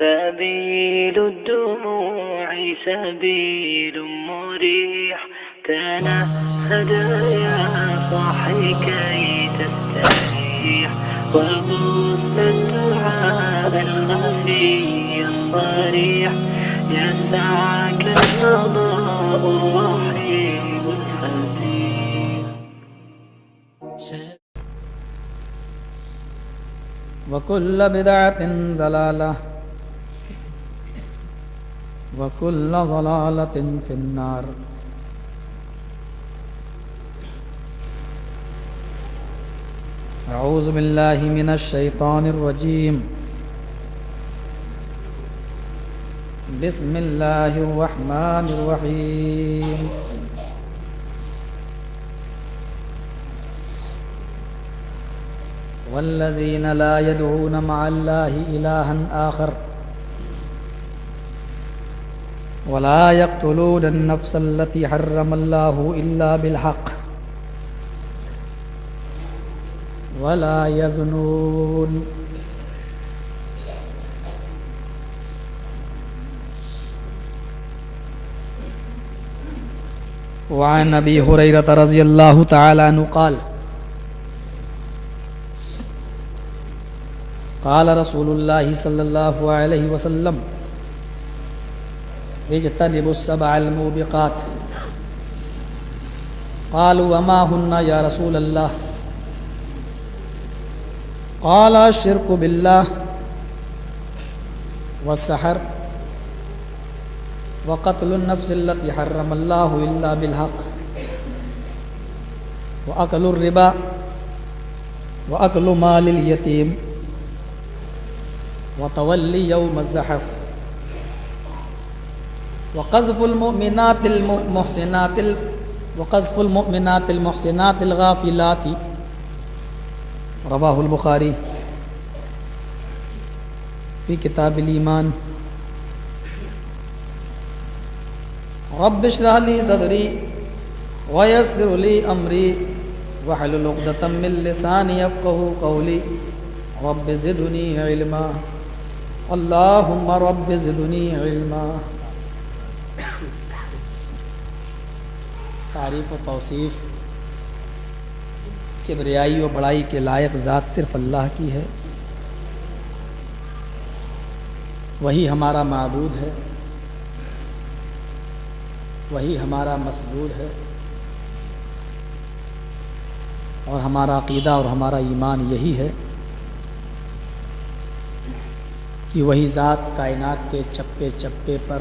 سبيل الدموع سبيل مريح تنهد يا صاحي كي تستريح وبث الدعاء الخفي الصريح يسعك الفضاء الرحيم الفسيح. وكل بدعة ضلالة وكل ضلالة في النار. أعوذ بالله من الشيطان الرجيم. بسم الله الرحمن الرحيم. والذين لا يدعون مع الله إلها آخر ولا يقتلون النفس التي حرم الله إلا بالحق ولا يزنون. وعن أبي هريرة رضي الله تعالى عنه قال قال رسول الله صلى الله عليه وسلم اجتنبوا السبع الموبقات. قالوا وما هن يا رسول الله؟ قال الشرك بالله والسحر وقتل النفس التي حرم الله إلا بالحق وأكل الربا وأكل مال اليتيم وتولي يوم الزحف وقذف المؤمنات المحسنات الغافلات. رواه البخاری فی کتاب الایمان. رب اشرح لي صدری ويسر لي امری واحلل عقدۃ من لسانی یفقهوا قولی. رب زدنی علما اللہم رب زدنی علما. تعریف و توصیف کبریائی و بڑائی کے لائق ذات صرف اللہ کی ہے. وہی ہمارا معبود ہے, وہی ہمارا مسجود ہے, اور ہمارا عقیدہ اور ہمارا ایمان یہی ہے کہ وہی ذات کائنات کے چپے چپے پر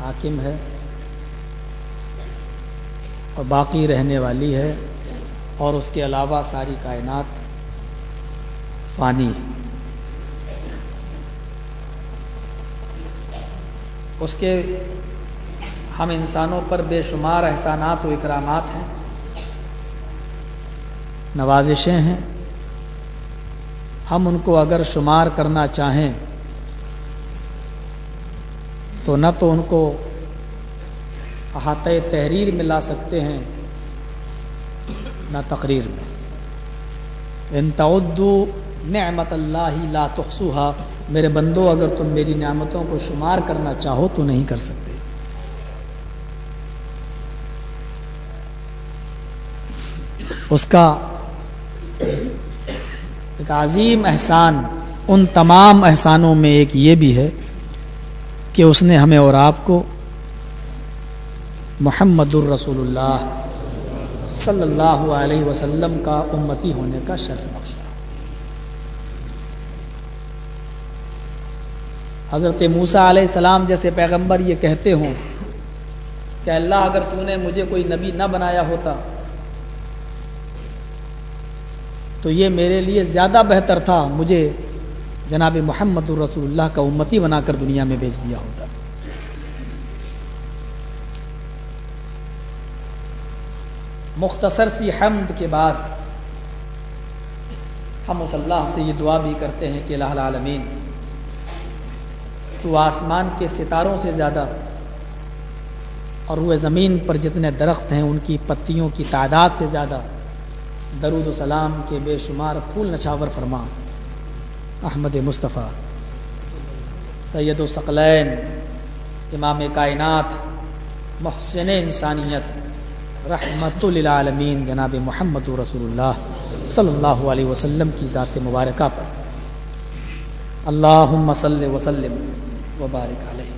حاکم ہے اور باقی رہنے والی ہے, اور اس کے علاوہ ساری کائنات فانی ہے. اس کے ہم انسانوں پر بے شمار احسانات و اکرامات ہیں, نوازشیں ہیں. ہم ان کو اگر شمار کرنا چاہیں تو نہ تو ان کو احاطہ تحریر میں لا سکتے ہیں نہ تقریر میں. ان تعدوا نعمت اللہ لا تحصوها. میرے بندو اگر تم میری نعمتوں کو شمار کرنا چاہو تو نہیں کر سکتے. اس کا ایک عظیم احسان ان تمام احسانوں میں ایک یہ بھی ہے کہ اس نے ہمیں اور آپ کو محمد الرسول اللہ صلی اللہ علیہ وسلم کا امتی ہونے کا شرف بخشا. حضرت موسیٰ علیہ السلام جیسے پیغمبر یہ کہتے ہوں کہ اللہ اگر تو نے مجھے کوئی نبی نہ بنایا ہوتا تو یہ میرے لیے زیادہ بہتر تھا مجھے جناب محمد الرسول اللہ کا امتی بنا کر دنیا میں بھیج دیا ہوتا. مختصر سی حمد کے بعد ہم اس اللہ سے یہ دعا بھی کرتے ہیں کہ الہ العالمین تو آسمان کے ستاروں سے زیادہ اور روئے زمین پر جتنے درخت ہیں ان کی پتیوں کی تعداد سے زیادہ درود و سلام کے بے شمار پھول نچھاور فرما احمد مصطفیٰ سید الثقلین امام کائنات محسن انسانیت رحمت للعالمین جناب محمد رسول اللہ صلی اللہ علیہ وسلم کی ذات مبارکہ پر اللہم صلی وسلم وبارک علیہ۔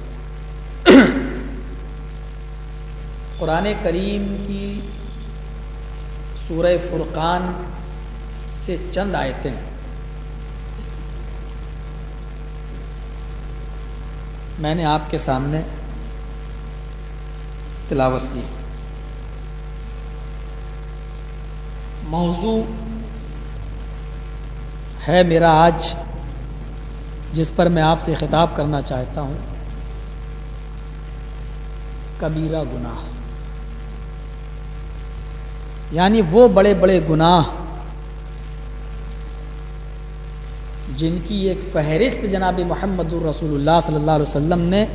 قرآن کریم کی سورہ فرقان سے چند آیتیں میں نے آپ کے سامنے تلاوت کی۔ موضوع ہے میرا آج جس پر میں آپ سے خطاب کرنا چاہتا ہوں، کبیرہ گناہ، یعنی وہ بڑے بڑے گناہ جن کی ایک فہرست جناب محمد الرسول اللہ صلی اللہ علیہ وسلم نے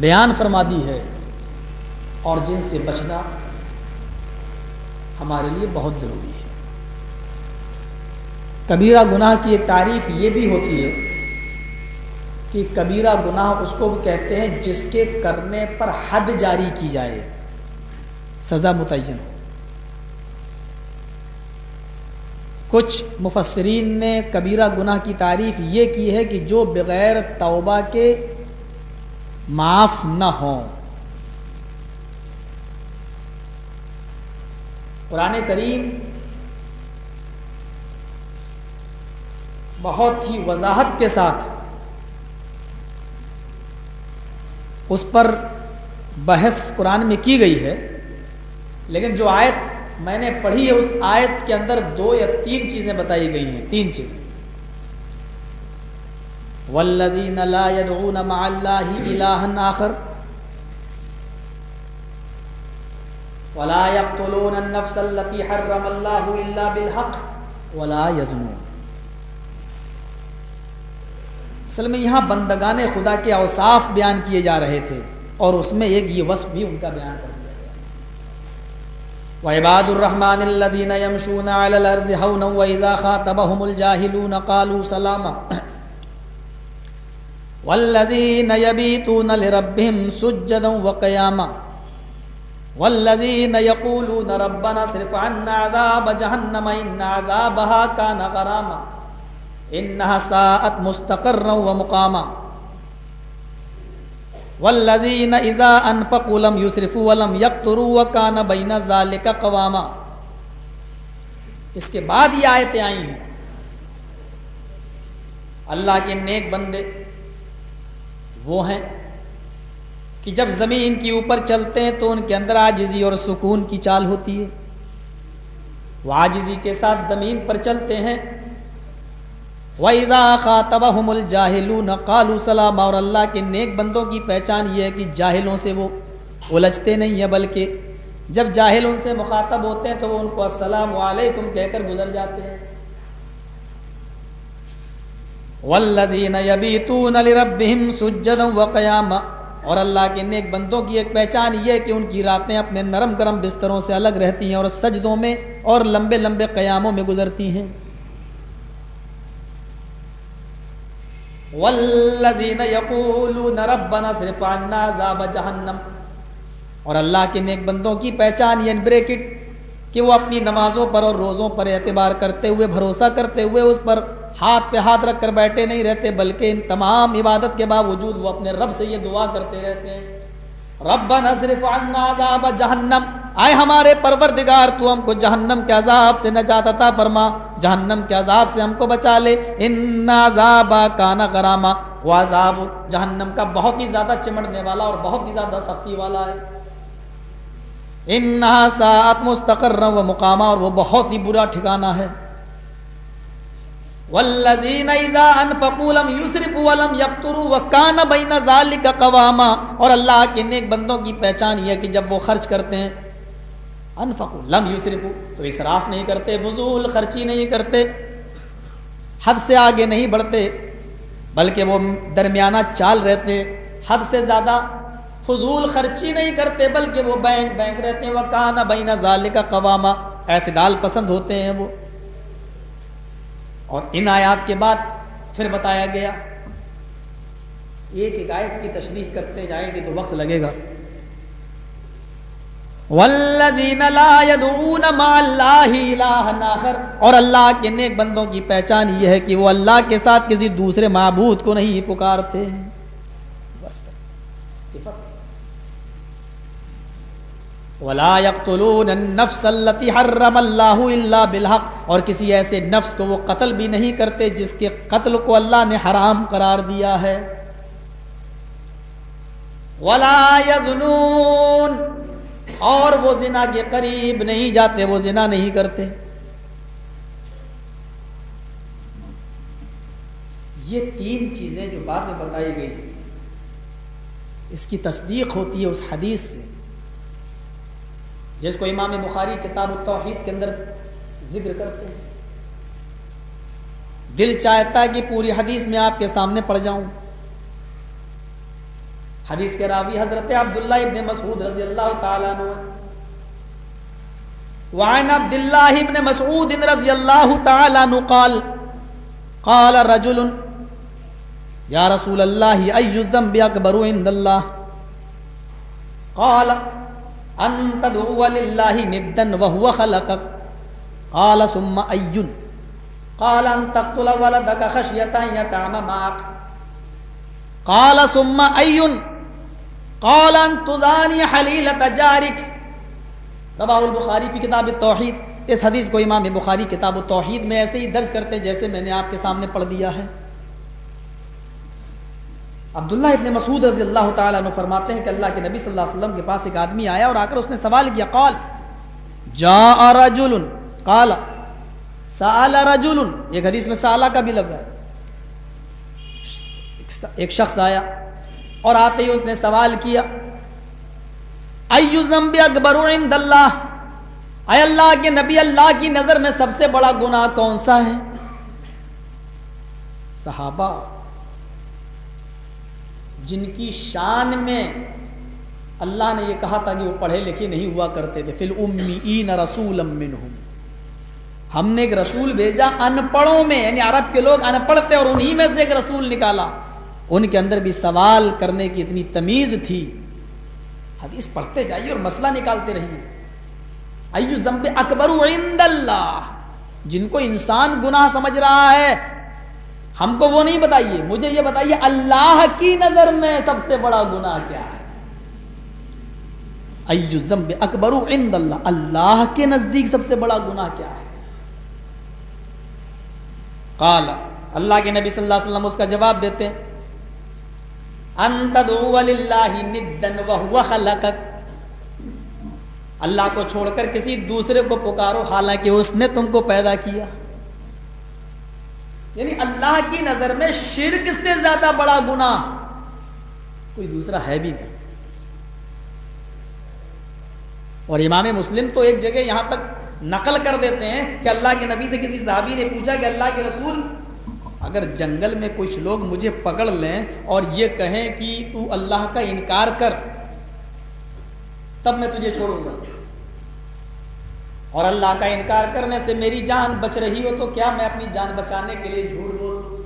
بیان فرما دی ہے، اور جن سے بچنا ہمارے لیے بہت ضروری ہے۔ کبیرہ گناہ کی ایک تعریف یہ بھی ہوتی ہے کہ کبیرہ گناہ اس کو کہتے ہیں جس کے کرنے پر حد جاری کی جائے، سزا متعین ہو۔ کچھ مفسرین نے کبیرہ گناہ کی تعریف یہ کی ہے کہ جو بغیر توبہ کے معاف نہ ہوں۔ قرآن کریم بہت ہی وضاحت کے ساتھ اس پر بحث قرآن میں کی گئی ہے، لیکن جو آیت میں نے پڑھی ہے اس آیت کے اندر 2 یا 3 چیزیں بتائی گئی ہیں، 3 چیزیں۔ والذین لا يدعون مع اللہ الہا آخر ولا يقتلون النفس التي حرم اللہ الا بالحق ولا يزنون۔ اصل میں یہاں بندگان خدا کے اوصاف بیان کیے جا رہے تھے، اور اس میں ایک یہ وصف بھی ان کا بیان کر دیا گیا۔ وعباد الرحمن الذین یمشون علی الارض ہونا واذا خاطبهم الجاہلون قالوا سلاما والذین یبیتون لربهم سجدا وقیاما والذین یقولون ربنا اصرف عنا عذاب جہنم ان عذابها کان غراما انها ساءت مستقرا ومقاما والذین اذا انفقوا لم يسرفوا ولم يقتروا وكان بين ذلك قواما۔ اس کے بعد یہ آیتیں آئی ہیں، اللہ کے نیک بندے وہ ہیں کہ جب زمین کے اوپر چلتے ہیں تو ان کے اندر عاجزی اور سکون کی چال ہوتی ہے، وہ عاجزی کے ساتھ زمین پر چلتے ہیں۔ وَإِذَا خَاطَبَهُمُ الْجَاهِلُونَ قَالُوا سَلَامًا، اور اللہ کے نیک بندوں کی پہچان یہ ہے کہ جاہلوں سے وہ الجھتے نہیں ہیں، بلکہ جب جاہل ان سے مخاطب ہوتے ہیں تو وہ ان کو السلام علیکم کہہ کر گزر جاتے ہیں۔ وَالَّذِينَ يَبِيتُونَ لِرَبِّهِمْ سُجَّدًا وَقِيَامًا، اور اللہ کے نیک بندوں کی ایک پہچان یہ ہے کہ ان کی راتیں اپنے نرم گرم بستروں سے الگ رہتی ہیں اور سجدوں میں اور لمبے لمبے قیاموں میں گزرتی ہیں۔ والذین یقولون ربنا اصرف عنا عذاب جہنم، اور اللہ کے نیک بندوں کی پہچان یہ بریکٹ کہ وہ اپنی نمازوں پر اور روزوں پر اعتبار کرتے ہوئے، بھروسہ کرتے ہوئے اس پر ہاتھ پہ ہاتھ رکھ کر بیٹھے نہیں رہتے، بلکہ ان تمام عبادت کے باوجود وہ اپنے رب سے یہ دعا کرتے رہتے ہیں، ربنا اصرف عنا عذاب جہنم، آئے ہمارے پروردگار تو ہم کو جہنم کے عذاب سے نجات عطا فرما، جہنم کے عذاب سے ہم کو بچا لے، ان عذاب کان غراما، وہ عذاب جہنم کا بہت ہی زیادہ چمٹنے والا اور بہت ہی زیادہ سختی والا ہے، انہا ساعت مستقرا و مقاما، اور وہ بہت ہی برا ٹھکانہ ہے۔ والذین اذا انفقوا لم یسرفوا ولم یقتروا وکان بین ذلک قواما، اور اللہ کے نیک بندوں کی پہچان یہ ہے کہ جب وہ خرچ کرتے ہیں، انفقوا لم یسرفوا تو اسراف نہیں کرتے، فضول خرچی نہیں کرتے، حد سے آگے نہیں بڑھتے، بلکہ وہ درمیانہ چال رہتے، حد سے زیادہ فضول خرچی نہیں کرتے، بلکہ وہ بینک رہتے ہیں، وکان بین ذالک قواما، اعتدال پسند ہوتے ہیں وہ. اور ان آیات کے بعد پھر بتایا گیا, ایک ایک آیت کی تشریح کرتے جائیں گے تو وقت لگے گا. والذین لا يدعون مع اللہ الہا آخر, اور اللہ کے نیک بندوں کی پہچان یہ ہے کہ وہ اللہ کے ساتھ کسی دوسرے معبود کو نہیں پکارتے. بس صفت. ولا يقتلون النفس التي حرم اللہ الا بالحق, اور کسی ایسے نفس کو وہ قتل بھی نہیں کرتے جس کے قتل کو اللہ نے حرام قرار دیا ہے. ولا يزنون, اور وہ زنا کے قریب نہیں جاتے, وہ زنا نہیں کرتے. یہ تین چیزیں جو بعد میں بتائی گئی, اس کی تصدیق ہوتی ہے اس حدیث سے جس کو امام بخاری کتاب التوحید کے اندر ذکر کرتے ہیں. دل چاہتا ہے کہ پوری حدیث میں آپ کے سامنے پڑھ جاؤں. حدیث کے راوی حضرت عبداللہ ابن مسعود رضی اللہ تعالیٰ عنہ. وعن عبداللہ ابن مسعود رضی اللہ تعالیٰ عنہ قال قال رجل یا رسول اللہ ای الذنب اکبر عند اللہ قال ان تدعو للہ ندا وهو خلقک قال ثم ای قال ان تقتل ولدک خشیۃ ان یطعم معک قال ثم ای قال ان تزانی حلیلۃ جارک. رواہ البخاری فی کتاب التوحید. اس حدیث کو امام بخاری کتاب التوحید میں ایسے ہی درج کرتے جیسے میں نے آپ کے سامنے پڑھ دیا ہے. عبداللہ ابن مسعود رضی اللہ تعالیٰ عنہ فرماتے ہیں کہ اللہ کے نبی صلی اللہ علیہ وسلم کے پاس ایک آدمی آیا اور آ کر اس نے سوال کیا. قال جاء رجل قال سأل رجل, ایک حدیث میں سألہ کا بھی لفظ ہے. ایک شخص آیا اور آتے ہی اس نے سوال کیا ای الذنب اکبر عند اللہ, اے اللہ کے نبی اللہ کی نظر میں سب سے بڑا گناہ کون سا ہے؟ صحابہ جن کی شان میں اللہ نے یہ کہا تھا کہ وہ پڑھے لکھے نہیں ہوا کرتے تھے. فی الامیین رسولا منہم, ہم نے ایک رسول بھیجا ان پڑھوں میں, یعنی عرب کے لوگ ان پڑھ تھے اور انہی میں سے ایک رسول نکالا. ان کے اندر بھی سوال کرنے کی اتنی تمیز تھی. حدیث پڑھتے جائیے اور مسئلہ نکالتے رہیے. ایو ذنب اکبر عند اللہ, جن کو انسان گناہ سمجھ رہا ہے ہم کو وہ نہیں بتائیے, مجھے یہ بتائیے اللہ کی نظر میں سب سے بڑا گناہ کیا ہے؟ ایو ذنب اکبر عند اللہ, اللہ کے نزدیک سب سے بڑا گناہ کیا ہے؟ قال, اللہ کے نبی صلی اللہ علیہ وسلم اس کا جواب دیتے ہیں ان تدعو للہ ندا وهو خلقک, اللہ کو چھوڑ کر کسی دوسرے کو پکارو حالانکہ اس نے تم کو پیدا کیا. یعنی اللہ کی نظر میں شرک سے زیادہ بڑا گناہ کوئی دوسرا ہے بھی نہیں. اور امام مسلم تو ایک جگہ یہاں تک نقل کر دیتے ہیں کہ اللہ کے نبی سے کسی صحابی نے پوچھا کہ اللہ کے رسول اگر جنگل میں کچھ لوگ مجھے پکڑ لیں اور یہ کہیں کہ تو اللہ کا انکار کر تب میں تجھے چھوڑوں گا, اور اللہ کا انکار کرنے سے میری جان بچ رہی ہو تو کیا میں اپنی جان بچانے کے لیے جھوٹ بولوں؟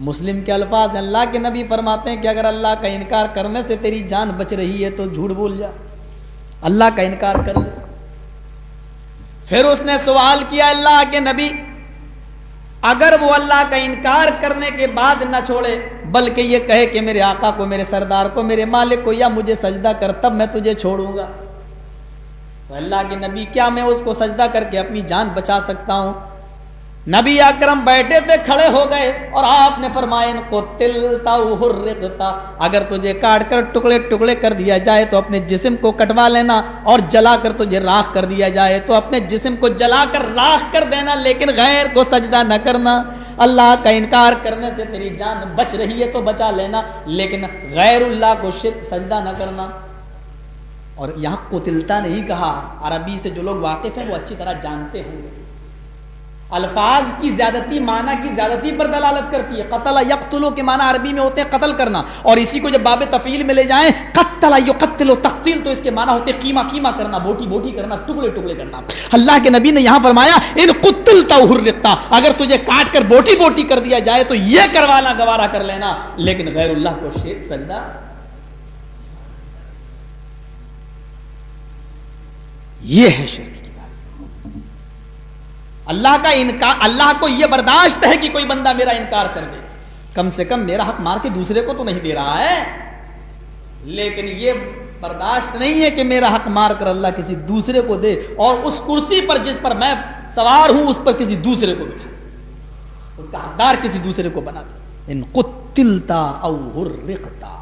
مسلم کے الفاظ ہیں, اللہ کے نبی فرماتے ہیں کہ اگر اللہ کا انکار کرنے سے تیری جان بچ رہی ہے تو جھوٹ بول جا, اللہ کا انکار کر دے. پھر اس نے سوال کیا اللہ کے نبی اگر وہ اللہ کا انکار کرنے کے بعد نہ چھوڑے بلکہ یہ کہے کہ میرے آقا کو, میرے سردار کو, میرے مالک کو یا مجھے سجدہ کر تب میں تجھے چھوڑوں گا, تو اللہ کے نبی کیا میں اس کو سجدہ کر کے اپنی جان بچا سکتا ہوں؟ نبی اکرم بیٹھے تھے, کھڑے ہو گئے اور آپ نے فرمایا ان کو قتلتا او حرقتا, اگر تجھے کاٹ کر ٹکڑے ٹکڑے کر دیا جائے تو اپنے جسم کو کٹوا لینا, اور جلا کر تجھے راکھ کر دیا جائے تو اپنے جسم کو جلا کر راکھ کر دینا, لیکن غیر کو سجدہ نہ کرنا. اللہ کا انکار کرنے سے تیری جان بچ رہی ہے تو بچا لینا, لیکن غیر اللہ کو شرک سجدہ نہ کرنا. اور یہاں قتلتا نہیں کہا, عربی سے جو لوگ واقف ہیں وہ اچھی طرح جانتے ہوں گے. الفاظ کی زیادتی معنی کی زیادتی پر دلالت کرتی ہے. قتل یقتل کے معنی عربی میں ہوتے ہیں قتل کرنا, اور اسی کو جب باب تفعیل میں لے جائیں قتل یقتل تقتیل تو اس کے معنی ہوتے ہیں قیمہ قیمہ کرنا, بوٹی بوٹی کرنا, ٹکڑے ٹکڑے کرنا. اللہ کے نبی نے یہاں فرمایا ان قتلت او حرقت, اگر تجھے کاٹ کر بوٹی بوٹی کر دیا جائے تو یہ کروانا گوارا کر لینا, لیکن غیر اللہ کو سجدہ, یہ ہے شرک. اللہ کا انکار, اللہ کو یہ برداشت ہے کہ کوئی بندہ میرا انکار کر دے, کم سے کم میرا حق مار کے دوسرے کو تو نہیں دے رہا ہے, لیکن یہ برداشت نہیں ہے کہ میرا حق مار کر اللہ کسی دوسرے کو دے اور اس کرسی پر جس پر میں سوار ہوں اس پر کسی دوسرے کو بٹھا, اس کا حقدار کسی دوسرے کو بنا دے. ان قتلتا او حرقتا,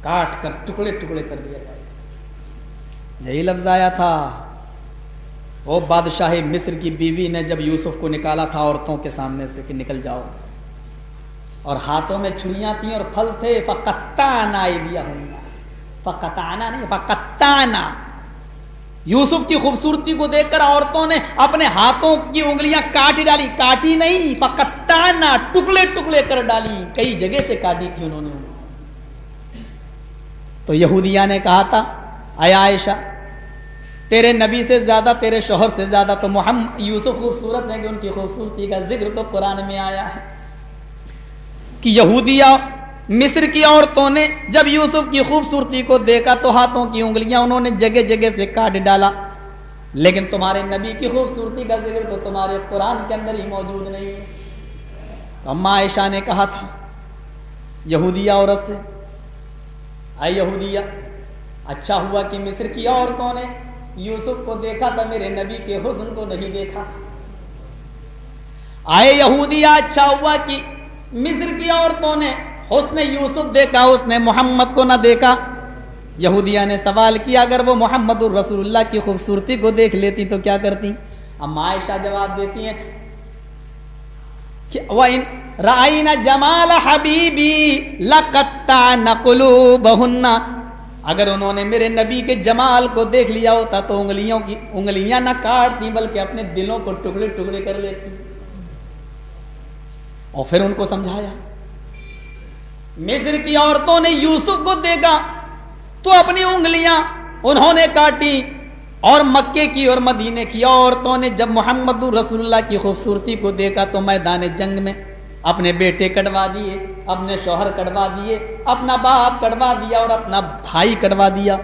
کاٹ کر ٹکڑے ٹکڑے کر دیا جائے. یہی لفظ آیا تھا وہ بادشاہ مصر کی بیوی نے جب یوسف کو نکالا تھا عورتوں کے سامنے سے کہ نکل جاؤ, اور ہاتھوں میں چھریاں تھیں اور پھل تھے. فقطعنا ایدیہن, فقطعنا نہیں فقطعنا, یوسف کی خوبصورتی کو دیکھ کر عورتوں نے اپنے ہاتھوں کی انگلیاں کاٹ ڈالی, کاٹی نہیں فقطعنا, ٹکڑے ٹکڑے کر ڈالی, کئی جگہ سے کاٹی تھی انہوں نے. تو یہودیہ نے کہا تھا اے عائشہ تیرے نبی سے زیادہ, تیرے شوہر سے زیادہ تو محمد یوسف خوبصورت ہیں, کہ ان کی خوبصورتی کا ذکر تو قرآن میں آیا ہے کہ یہودیہ مصر کی عورتوں نے جب یوسف کی خوبصورتی کو دیکھا تو ہاتھوں کی انگلیاں انہوں نے جگہ جگہ سے کاٹ ڈالا, لیکن تمہارے نبی کی خوبصورتی کا ذکر تو تمہارے قرآن کے اندر ہی موجود نہیں ہے. تو اماں عائشہ نے کہا تھا یہودیہ عورت سے, اے یہودیہ اچھا ہوا کہ مصر کی عورتوں نے یوسف کو دیکھا تھا, میرے نبی کے حسن کو نہیں دیکھا. آئے یہودیہ اچھا ہوا کہ مصر کی عورتوں نے حسن یوسف دیکھا, اس نے محمد کو نہ دیکھا. یہودیہ نے سوال کیا اگر وہ محمد الرسول اللہ کی خوبصورتی کو دیکھ لیتی تو کیا کرتی؟ اما عائشہ جواب دیتی ہیں کہ وَإِن رَأَيْنَ جَمَالَ حَبِيبِي لَقَطَّعْنَ قُلُوبَهُنَّ, اگر انہوں نے میرے نبی کے جمال کو دیکھ لیا ہوتا تو انگلیاں نہ کاٹتی بلکہ اپنے دلوں کو ٹکڑے ٹکڑے کر لیتی. اور پھر ان کو سمجھایا مصر کی عورتوں نے یوسف کو دیکھا تو اپنی انگلیاں انہوں نے کاٹی, اور مکے کی اور مدینے کی عورتوں نے جب محمد رسول اللہ کی خوبصورتی کو دیکھا تو میدان جنگ میں اپنے بیٹے کٹوا دیے, اپنے شوہر کٹوا دیے, اپنا باپ کٹوا دیا اور اپنا بھائی کٹوا دیا.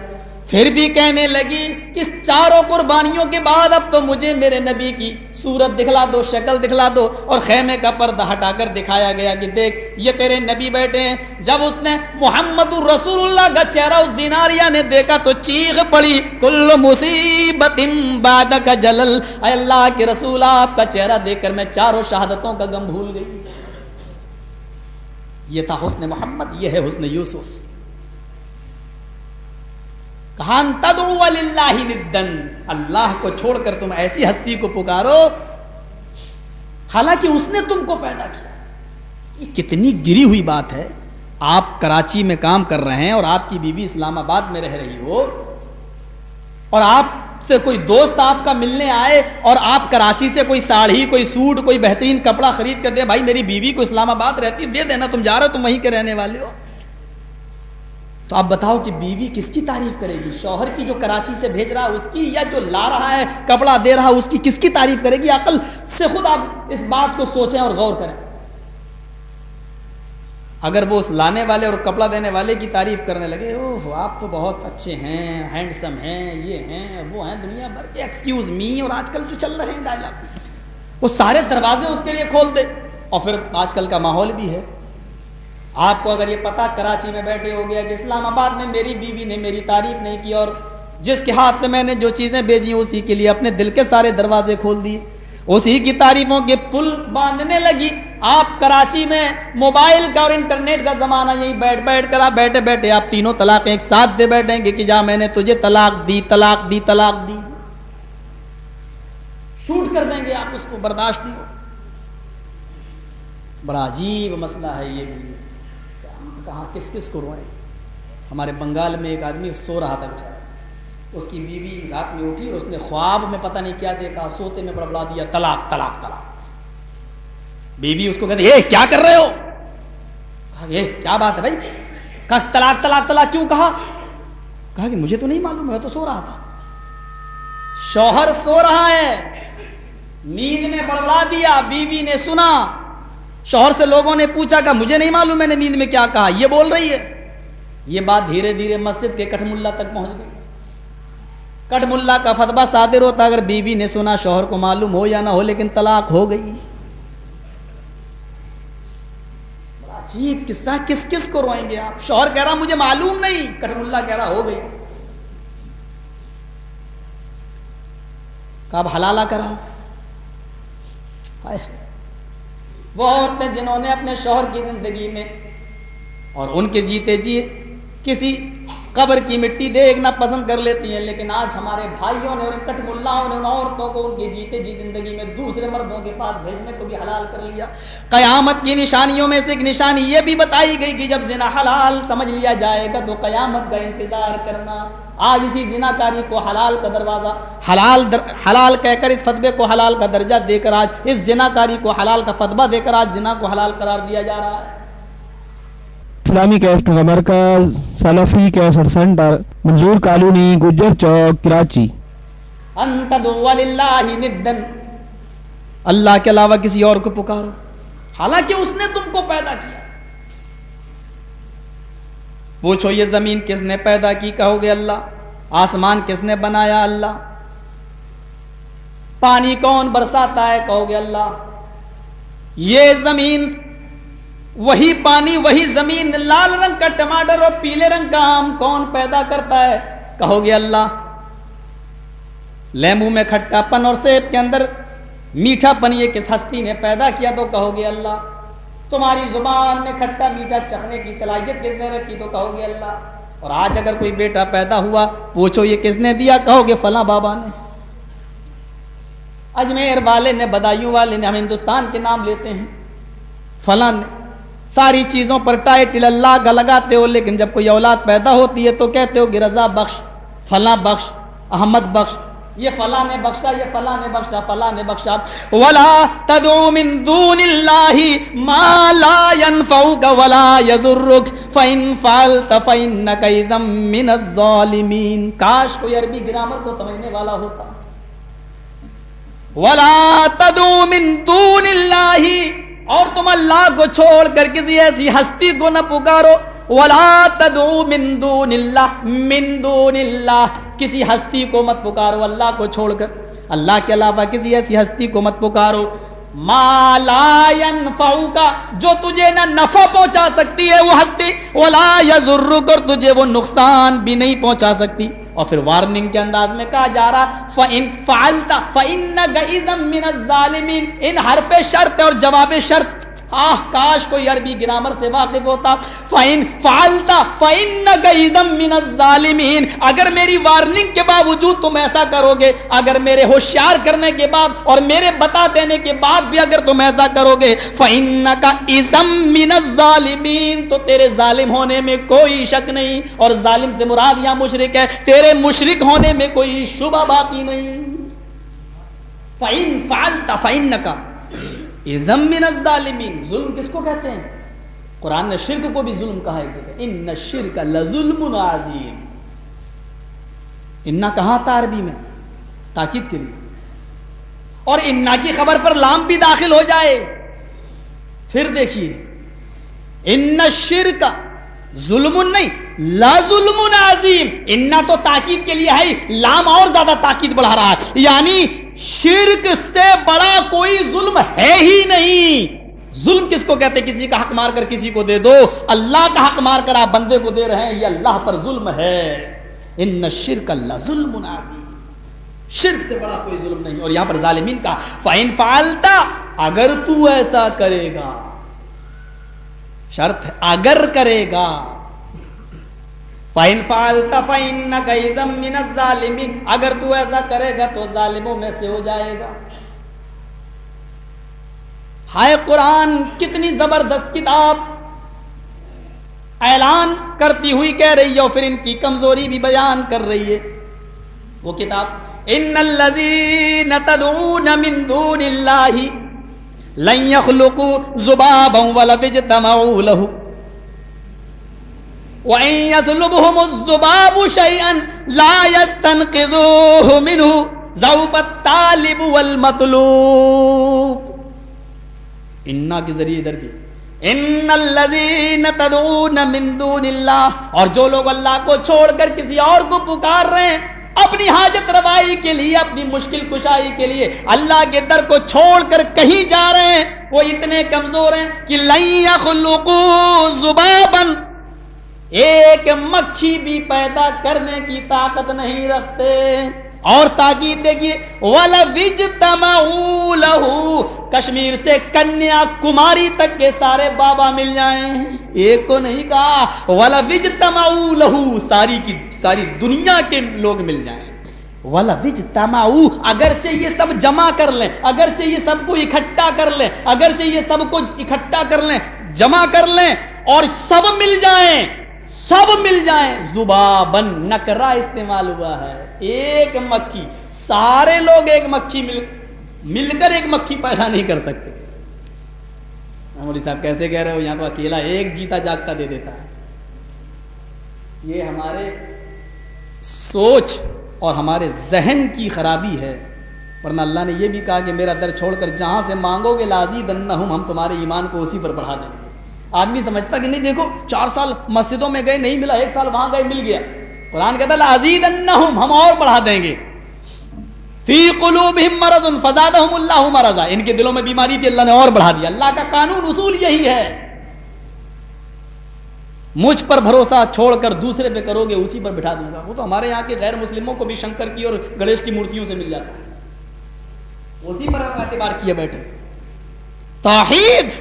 پھر بھی کہنے لگی اس چاروں قربانیوں کے بعد اب تو مجھے میرے نبی کی صورت دکھلا دو, شکل دکھلا دو. اور خیمے کا پردہ ہٹا کر دکھایا گیا کہ دیکھ یہ تیرے نبی بیٹے ہیں. جب اس نے محمد الرسول اللہ کا چہرہ اس دیناریہ نے دیکھا تو چیخ پڑی کل مصیبت بعدک جلل, اے اللہ کے رسول آپ کا چہرہ دیکھ کر میں چاروں شہادتوں کا غم بھول گئی. یہ تھا حسن محمد, یہ ہے حسن یوسف. کہا ان تدعو للہ ندن, اللہ کو چھوڑ کر تم ایسی ہستی کو پکارو حالانکہ اس نے تم کو پیدا کیا. یہ کتنی گری ہوئی بات ہے. آپ کراچی میں کام کر رہے ہیں اور آپ کی بیوی اسلام آباد میں رہ رہی ہو, اور آپ سے کوئی دوست آپ کا ملنے آئے اور آپ کراچی سے کوئی ساڑھی, کوئی سوٹ, کوئی بہترین کپڑا خرید کر دے, بھائی میری بیوی کو اسلام آباد رہتی دے دینا, تم جا رہے ہو, تم وہیں کے رہنے والے ہو. تو آپ بتاؤ کہ بیوی کس کی تعریف کرے گی؟ شوہر کی جو کراچی سے بھیج رہا ہے اس کی, یا جو لا رہا ہے کپڑا دے رہا ہے اس کی, کس کی تعریف کرے گی؟ عقل سے خود آپ اس بات کو سوچیں اور غور کریں. اگر وہ اس لانے والے اور کپڑا دینے والے کی تعریف کرنے لگے, اوہ آپ تو بہت اچھے ہیں, ہینڈسم ہیں, یہ ہیں وہ ہیں, دنیا بھر کے ایکسکیوز می اور آج کل جو چل رہے ہیں ڈائلاگ, وہ سارے دروازے اس کے لیے کھول دے. اور پھر آج کل کا ماحول بھی ہے, آپ کو اگر یہ پتا کراچی میں بیٹھے ہو گیا کہ اسلام آباد میں میری بیوی نے میری تعریف نہیں کی, اور جس کے ہاتھ میں میں نے جو چیزیں بھیجی اسی کے لیے اپنے دل کے سارے دروازے کھول دیے, اسی کی تعریفوں کے پل باندھنے لگی. آپ کراچی میں موبائل کا اور انٹرنیٹ کا زمانہ, یہی بیٹھ کر آپ بیٹھے بیٹھے آپ تینوں طلاق ایک ساتھ دے بیٹھیں گے کہ جا میں نے تجھے طلاق دی, طلاق دی, طلاق دی, شوٹ کر دیں گے آپ, اس کو برداشت نہیں ہو. بڑا عجیب مسئلہ ہے یہ بھی. کہاں کس کس کو روئیں. ہمارے بنگال میں ایک آدمی سو رہا تھا بیچارہ, اس کی بیوی رات میں اٹھی اور اس نے خواب میں پتہ نہیں کیا دیکھا, سوتے میں بڑبڑا دیا طلاق طلاق طلاق. بیوی اس کو کہتی اے کیا کر رہے ہو؟ کہا یہ کیا بات ہے بھائی؟ کہا طلاق طلاق طلاق کیوں کہا؟ کہا کہ مجھے تو نہیں معلوم, میں تو سو رہا تھا. شوہر سو رہا ہے, نیند میں بڑبڑا دیا, بیوی نے سنا, شوہر سے لوگوں نے پوچھا کہ مجھے نہیں معلوم میں نے نیند میں کیا کہا, یہ بول رہی ہے. یہ بات دھیرے دھیرے مسجد کے کٹھ ملا تک پہنچ گئی. کٹھ ملا کا فتویٰ صادر ہوتا, اگر بیوی نے سنا شوہر کو معلوم ہو یا نہ ہو لیکن طلاق ہو گئی. بڑا عجیب قصہ, کس کس کو روئیں گے آپ؟ شوہر کہہ رہا مجھے معلوم نہیں, کٹھ ملا کہہ رہا ہو گئی. کب حلالہ کرا. وہ عورتیں جنہوں نے اپنے شوہر کی زندگی میں اور ان کے جیتے جی کسی قبر کی مٹی دیکھنا پسند کر لیتی ہیں, لیکن آج ہمارے بھائیوں نے اور ان کٹ ملاؤں نے ان عورتوں کو ان کی جیتے جی زندگی میں دوسرے مردوں کے پاس بھیجنے کو بھی حلال کر لیا. قیامت کی نشانیوں میں سے ایک نشانی یہ بھی بتائی گئی کہ جب زنا حلال سمجھ لیا جائے گا تو قیامت کا انتظار کرنا. آج اسی زنا کاری کو حلال کا دروازہ حلال کہہ کر اس فتوے کو حلال کا درجہ دے کر آج اس زنا کاری کو حلال کا فتویٰ دے کر آج زنا کو حلال قرار دیا جا رہا ہے. اسلامی کیسٹ کا مرکز سلفی کیسٹ سینٹر منظور کالونی گجر چوک کراچی. انت دعو للہ ندن, اللہ کے علاوہ کسی اور کو پکارو حالانکہ اس نے تم کو پیدا کیا. پوچھو یہ زمین کس نے پیدا کی, کہو گے اللہ. آسمان کس نے بنایا, اللہ. پانی کون برساتا ہے, کہو گے اللہ. یہ زمین وہی پانی وہی زمین, لال رنگ کا ٹماٹر اور پیلے رنگ کا آم کون پیدا کرتا ہے, کہو گے اللہ. لیمو میں کھٹا پن اور سیب کے اندر میٹھا پن یہ کس ہستی نے پیدا کیا, تو کہو گے اللہ. تمہاری زبان میں کھٹا میٹھا چکھنے کی صلاحیت کس نے رکھی, تو کہو گے اللہ. اور آج اگر کوئی بیٹا پیدا ہوا, پوچھو یہ کس نے دیا, کہو گے فلاں بابا نے, اجمیر والے نے, بدایوں والے نے. ہم ہندوستان کے نام لیتے ہیں, فلاں نے. ساری چیزوں پر ٹائٹل اللہ کا لگاتے ہو, لیکن جب کوئی اولاد پیدا ہوتی ہے تو کہتے ہو کہ رضا بخش, فلاں بخش, احمد بخش, یہ فلاں نے بخشا, یہ فلاں نے بخشا, فلاں نے بخشا. وَلَا تَدْعُ مِن دُونِ اللَّهِ مَا لَا يَنْفَعُكَ وَلَا يَضُرُّكَ فَإِن فَعَلْتَ فَإِنَّكَ إِذًا مِّنَ الظَّالِمِينَ. کاش کوئی عربی گرامر کو سمجھنے والا ہوتا. وَلَا تَدْعُ مِن دُونِ اللَّهِ, اور تم اللہ کو چھوڑ کر کسی ایسی ہستی کو نہ پکارو. وَلَا تَدْعُ مِن دُونِ اللَّهِ, مِن دُونِ اللَّهِ, کسی ہستی کو مت پکارو اللہ کو چھوڑ کر. اللہ کے علاوہ کسی ایسی ہستی کو مت پکارو. ما لا ينفعک, جو تجھے نہ نفع پہنچا سکتی ہے وہ ہستی, ولا یضرک, اور تجھے وہ نقصان بھی نہیں پہنچا سکتی. اور پھر وارننگ کے انداز میں کہا جا رہا فَإِن فَعَلْتَ فَإِنَّكَ إِذًا مِّنَ الظَّالِمِينَ. ان حرف شرط اور جواب شرط, کاش کوئی عربی گرامر سے واقف ہوتا. فَإِن فَعَلْتَ فَإِنَّكَ إِذًا مِّنَ الظَّالِمِينَ, اگر میری وارننگ کے باوجود تم ایسا کرو گے, اگر میرے ہوشیار کرنے کے بعد اور میرے بتا دینے کے بعد بھی اگر تم ایسا کرو گے, فَإِنَّكَ إِذًا مِّنَ الظَّالِمِينَ, تو تیرے ظالم ہونے میں کوئی شک نہیں. اور ظالم سے مراد یہاں مشرک ہے, تیرے مشرک ہونے میں کوئی شبہ باقی نہیں. فَإِن فَعَلْتَ فَإِنَّكَ اِذًا مِّنَ الظَّالِمِينَ. ظلم کس کو کہتے ہیں؟ قرآن نے شرک کو بھی ظلم کہا ایک جگہ, اِنَّ الشِّرْكَ لَظُلْمٌ عَظِيمٌ. اِنَّا کہاں تھا عربی میں تاکید کے لیے, اور اِنَّا کی خبر پر لام بھی داخل ہو جائے. پھر دیکھیے, اِنَّ الشِّرْكَ ظلم نہیں, لَظُلْمٌ عَظِيمٌ. اِنَّا تو تاکید کے لیے ہے, لام اور زیادہ تاکید بڑھا رہا ہے, یعنی شرک سے بڑا کوئی ظلم ہے ہی نہیں. ظلم کس کو کہتے ہیں؟ کسی کا حق مار کر کسی کو دے دو. اللہ کا حق مار کر آپ بندے کو دے رہے ہیں, یہ اللہ پر ظلم ہے. ان الشرک لظلم عظیم, شرک سے بڑا کوئی ظلم نہیں. اور یہاں پر ظالمین کا فَإِن فَعَلْتَ, اگر تو ایسا کرے گا, شرط ہے اگر کرے گا. فَإِن فَعَلْتَ فَإِنَّكَ إِذًا مِّنَ الظَّالِمِينَ, اگر تو ایسا کرے گا تو ظالموں میں سے ہو جائے گا. ہائے قرآن کتنی زبردست کتاب, اعلان کرتی ہوئی کہہ رہی ہے اور پھر ان کی کمزوری بھی بیان کر رہی ہے. وہ کتاب ان الذین تدعون من دون اللہ لن يخلقوا ذبابا ولو اجتمعوا له وَإِن يَسْلُبْهُمُ الذُّبَابُ شَيْئًا لَا يَسْتَنْقِذُوهُ مِنْهُ ضَعُفَ الطَّالِبُ وَالْمَطْلُوبُ. اِنَّا کے ذریعے ادھر بھی اِنَّ الَّذِينَ تَدْعُونَ مِن دُونِ اللَّهِ، اور جو لوگ اللہ کو چھوڑ کر کسی اور کو پکار رہے ہیں اپنی حاجت روائی کے لیے، اپنی مشکل کشائی کے لیے، اللہ کے در کو چھوڑ کر کہیں جا رہے ہیں، وہ اتنے کمزور ہیں کہ لَن يَخْلُقُوا ذُبَابًا، ایک مکھی بھی پیدا کرنے کی طاقت نہیں رکھتے. اور تاکید دیکھیے وَلَوِ اجْتَمَعُوا لَهُ، کشمیر سے کنیا کماری تک کے سارے بابا مل جائیں، ایک کو نہیں کہا، وَلَوِ اجْتَمَعُوا لَهُ، ساری کی ساری دنیا کے لوگ مل جائیں. وَلَوِ اجْتَمَعُوا، اگرچہ یہ سب جمع کر لیں، اگرچہ یہ سب کو اکٹھا کر لیں، اگرچہ یہ سب کو اکٹھا کر لیں، جمع کر لیں اور سب مل جائیں، سب مل جائیں، ذبابن نکرہ استعمال ہوا ہے، ایک مکھی، سارے لوگ ایک مکھی مل کر ایک مکھی پیدا نہیں کر سکتے. مولوی صاحب کیسے کہہ رہے ہو، یہاں تو اکیلا ایک جیتا جاگتا دے دیتا ہے. یہ ہمارے سوچ اور ہمارے ذہن کی خرابی ہے، ورنہ اللہ نے یہ بھی کہا کہ میرا در چھوڑ کر جہاں سے مانگو گے لازیدنہم، ہم تمہارے ایمان کو اسی پر بڑھا دیں گے. آدمی سمجھتا کہ نہیں، دیکھو 4 سال مسجدوں میں گئے نہیں ملا، 1 سال وہاں گئے مل گیا. قرآن کہتا ہے لازیدنہم، ہم اور بڑھا دیں گے. فی قلوبہم مرض فزادہم اللہ مرضا، ان کے دلوں میں بیماری تھی، اللہ نے اور بڑھا دیا. اللہ کا قانون اصول یہی ہے، مجھ پر بھروسہ چھوڑ کر دوسرے پہ کرو گے اسی پر بٹھا دوں گا. وہ تو ہمارے یہاں کے غیر مسلموں کو بھی شنکر کی اور گنیش کی مورتیوں سے مل جاتا ہے، اسی پر اعتبار کیے بیٹھے. توحید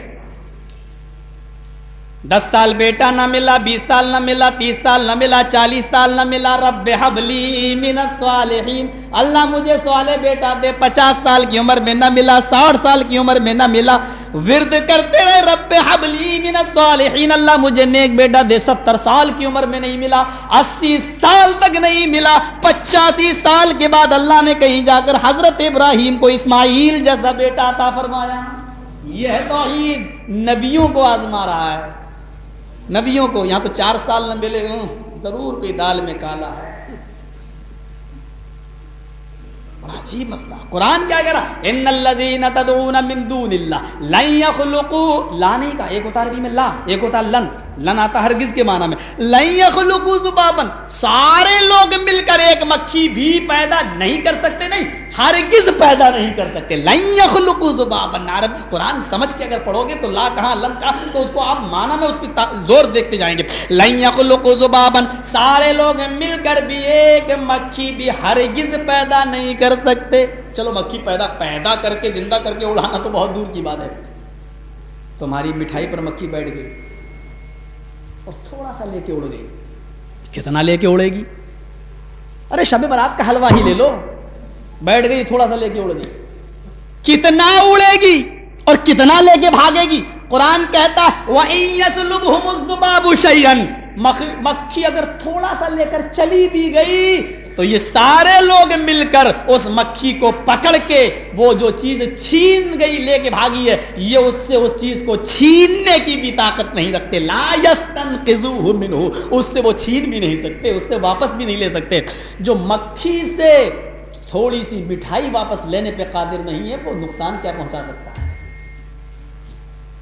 10 سال بیٹا نہ ملا، 20 سال نہ ملا، 30 سال نہ ملا، 40 سال نہ ملا، رب حب لی من الصالحین، اللہ مجھے صالح بیٹا دے. 50 سال کی عمر میں نہ ملا، 60 سال کی عمر میں نہ ملا، ورد کرتے رہے رب حب لی من الصالحین، اللہ مجھے نیک بیٹا دے. 70 سال کی عمر میں نہیں ملا، 80 سال تک نہیں ملا، 85 سال کے بعد اللہ نے کہیں جا کر حضرت ابراہیم کو اسماعیل جیسا بیٹا عطا فرمایا. یہ ہے توحید، نبیوں کو آزما رہا ہے، نبیوں کو. یہاں تو 4 سال نہ ملے، ضرور کوئی دال میں کالا ہے. بڑا عجیب مسئلہ. قرآن کیا کہہ رہا، ان الذین تدعون من دون اللہ لن یخلقوا، لا نہیں کہا، ایک ہوتا عربی میں لا، ایک ہوتا لن. لن آتا ہرگز کے معنی میں. لن یخلقوا ذبابا، سارے لوگ مل کر ایک مکھی بھی پیدا نہیں کر سکتے، نہیں ہرگز پیدا نہیں کر سکتے. لن یخلقوا ذبابا، عربی قرآن سمجھ کے اگر پڑھو گے تو لا کہاں لن کہا، تو اس کو آپ معنی میں اس کی زور دیکھتے جائیں گے. لن یخلقوا ذبابا، سارے لوگ مل کر بھی ایک مکھی بھی ہرگز پیدا نہیں کر سکتے. چلو مکھی پیدا کر کے زندہ کر کے اڑانا تو بہت دور کی بات ہے. تمہاری مٹھائی پر مکھی بیٹھ گئی اور تھوڑا سا لے کے اڑ گئی، کتنا لے کے اڑے گی؟ ارے شب برات کا حلوہ ہی لے لو، بیٹھ گئی تھوڑا سا لے کے اڑ گئی، کتنا اڑے گی اور کتنا لے کے بھاگے گی؟ قرآن کہتا ہے وَإِن يَسْلُبْهُمُ الذُّبَابُ شَيْئًا، مکھی اگر تھوڑا سا لے کر چلی بھی گئی تو یہ سارے لوگ مل کر اس مکھی کو پکڑ کے وہ جو چیز چھین گئی لے کے بھاگی ہے، یہ اس سے اس چیز کو چھیننے کی بھی طاقت نہیں رکھتے. لا یستنقذوہ منہ، اس سے وہ چھین بھی نہیں سکتے، اس سے واپس بھی نہیں لے سکتے. جو مکھی سے تھوڑی سی مٹھائی واپس لینے پہ قادر نہیں ہے، وہ نقصان کیا پہنچا سکتا ہے؟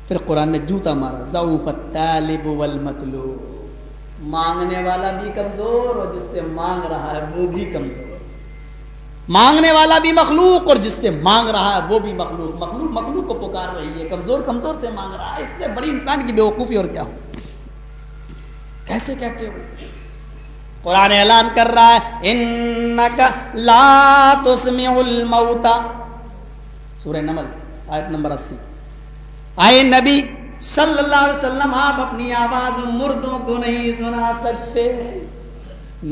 پھر قرآن نے جوتا مارا، ضعف الطالب والمطلوب، مانگنے والا بھی کمزور اور جس سے مانگ رہا ہے وہ بھی کمزور. مانگنے والا بھی مخلوق اور جس سے مانگ رہا ہے وہ بھی مخلوق. مخلوق کو پکار رہی ہے، کمزور سے مانگ رہا ہے. اس سے بڑی انسان کی بیوقوفی اور کیا ہو؟ کیسے کہتے ہو؟ قرآن اعلان کر رہا ہے انک لا تسمع الموتى، سورہ نمل آیت نمبر 80. آئے نبی صلی اللہ علیہ وسلم، آپ اپنی آواز مردوں کو نہیں سنا سکتے.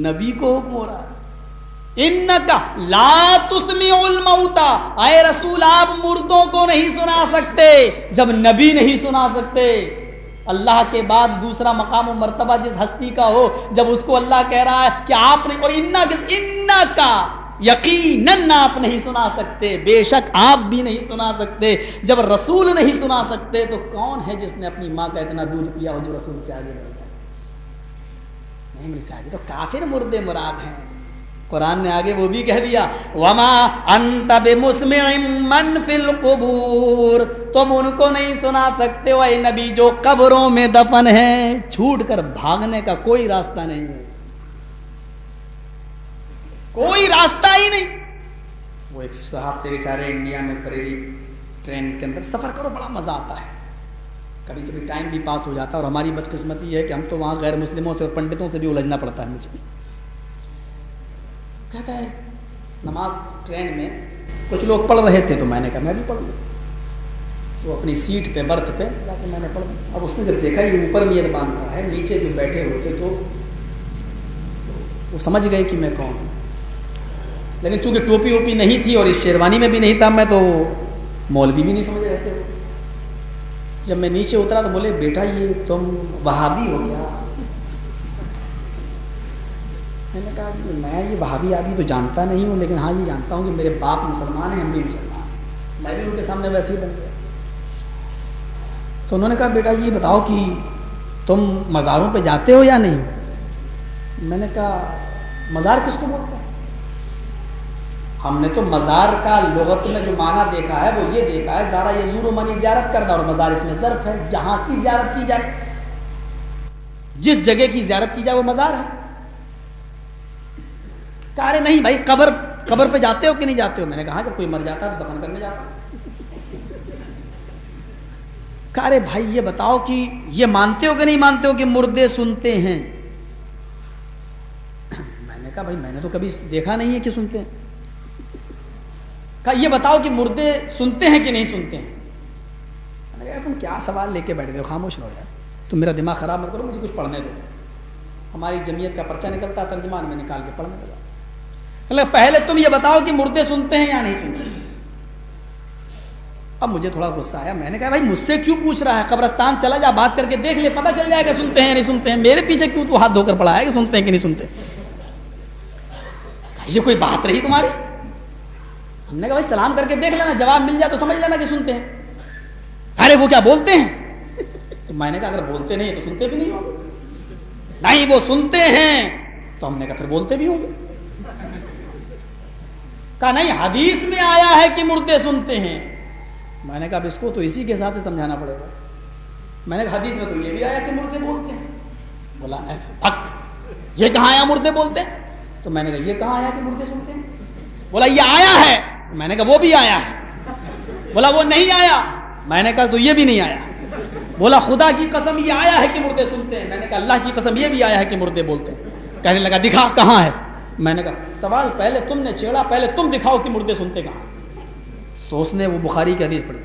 نبی کو حکم ہو رہا ہے انکا لا تسمع الموتى، اے رسول آپ مردوں کو نہیں سنا سکتے. جب نبی نہیں سنا سکتے، اللہ کے بعد دوسرا مقام و مرتبہ جس ہستی کا ہو، جب اس کو اللہ کہہ رہا ہے کہ آپ نے، اور انکا یقیناً آپ نہیں سنا سکتے، بے شک آپ بھی نہیں سنا سکتے۔ جب رسول نہیں سنا سکتے تو کون ہے جس نے اپنی ماں کا اتنا دودھ پیا ہو جو رسول سے آگے بڑھ گیا؟ نہیں مل سے آگے تو کافر مردے مراد ہیں۔ قرآن نے آگے وہ بھی کہہ دیا وما انت بمسمع من فی القبور، تم ان کو نہیں سنا سکتے وہ نبی جو قبروں میں دفن ہیں، چھوٹ کر بھاگنے کا کوئی راستہ نہیں ہے، کوئی راستہ ہی نہیں۔ وہ ایک صاحب تھے بیچارے انڈیا میں بریلی ٹرین کے اندر سفر کرو بڑا مزہ آتا ہے، کبھی کبھی ٹائم بھی پاس ہو جاتا ہے، اور ہماری بدقسمتی ہے کہ ہم تو وہاں غیر مسلموں سے اور پنڈتوں سے بھی الجھنا پڑتا ہے مجھے۔ کہتا ہے نماز ٹرین میں کچھ لوگ پڑھ رہے تھے تو میں نے کہا میں بھی پڑھ لوں، تو اپنی سیٹ پہ برتھ پہ جا کے میں نے پڑھ لوں۔ اب اس نے جب دیکھا یہ اوپر میں باندھا ہے، نیچے جو بیٹھے ہوتے تو وہ سمجھ گئے کہ میں کون ہوں، لیکن چونکہ ٹوپی ووپی نہیں تھی اور اس شیروانی میں بھی نہیں تھا میں، تو مولوی بھی نہیں سمجھ رہے تھے۔ جب میں نیچے اترا تو بولے بیٹا یہ تم وہابی ہو گیا؟ میں نے کہا کہ میں یہ وہابی آبی تو جانتا نہیں ہوں، لیکن ہاں یہ جانتا ہوں کہ میرے باپ مسلمان ہیں، ہم بھی مسلمان ہیں، میں بھی ان کے سامنے ویسے ہی بن گیا۔ تو انہوں نے کہا بیٹا یہ بتاؤ کہ تم مزاروں پہ جاتے ہو یا نہیں؟ میں نے کہا مزار کس کو بولتے ہیں؟ ہم نے تو مزار کا لغت میں جو معنی دیکھا ہے وہ یہ دیکھا ہے زارا یزور و منی زیارت کردہ، اور مزار اس میں ظرف ہے، جہاں کی زیارت کی جائے، جس جگہ کی زیارت کی جائے وہ مزار ہے۔ کہا رہے نہیں بھائی قبر پہ جاتے ہو کہ نہیں جاتے ہو؟ میں نے کہا جب کوئی مر جاتا ہے تو دفن کرنے جاتا ہوں۔ کہا رہے بھائی یہ بتاؤ کہ یہ مانتے ہو کہ نہیں مانتے ہو کہ مردے سنتے ہیں؟ میں نے کہا بھائی میں نے تو کبھی دیکھا نہیں ہے کہ سنتے ہیں۔ کہا یہ بتاؤ کہ مردے سنتے ہیں کہ نہیں سنتے ہیں؟ میں نے کہا تم کیا سوال لے کے بیٹھ گئے ہو، خاموش رہو یار، تم میرا دماغ خراب مت کرو، مجھے کچھ پڑھنے دو۔ ہماری جمعیت کا پرچہ نکلتا ہے ترجمان میں نکال کے پڑھنے لگا۔ پہلے تم یہ بتاؤ کہ مردے سنتے ہیں یا نہیں سنتے؟ اب مجھے تھوڑا غصہ آیا، میں نے کہا بھائی مجھ سے کیوں پوچھ رہا ہے، قبرستان چلا جا بات کر کے دیکھ لے، پتہ چل جائے گا سنتے ہیں یا نہیں سنتے ہیں، میرے پیچھے کیوں تو ہاتھ دھو کر پڑا ہے کہ سنتے ہیں کہ نہیں سنتے؟ یہ کوئی بات رہی تمہاری؟ ہم نے کہا بھائی سلام کر کے دیکھ لینا، جواب مل جائے تو سمجھ لینا کہ سنتے ہیں۔ ارے وہ کیا بولتے ہیں؟ تو میں نے کہا اگر بولتے نہیں تو سنتے بھی نہیں ہوں گے۔ نہیں وہ سنتے ہیں، تو ہم نے کہا پھر بولتے بھی ہوں گے۔ کہا نہیں حدیث میں آیا ہے کہ مردے سنتے ہیں۔ میں نے کہا اب اس کو تو اسی کے حساب سے سمجھانا پڑے گا۔ میں نے کہا حدیث میں تو یہ بھی آیا کہ مردے بولتے ہیں۔ بولا ایسا یہ کہاں آیا مردے بولتے ہیں؟ تو میں نے کہا یہ کہاں آیا کہ مردے سنتے ہیں؟ بولا یہ آیا ہے۔ میں نے کہا وہ بھی آیا ہے۔ بولا وہ نہیں آیا۔ میں نے کہا تو یہ بھی نہیں آیا۔ بولا خدا کی قسم یہ آیا ہے کہ مردے سنتے ہیں۔ میں نے کہا اللہ کی قسم یہ بھی آیا ہے کہ مردے بولتے ہیں۔ کہنے لگا دکھا کہاں ہے؟ میں نے کہا سوال پہلے تم نے چھیڑا، پہلے تم دکھاؤ کہ مردے سنتے کہاں۔ تو اس نے وہ بخاری کی حدیث پڑھی۔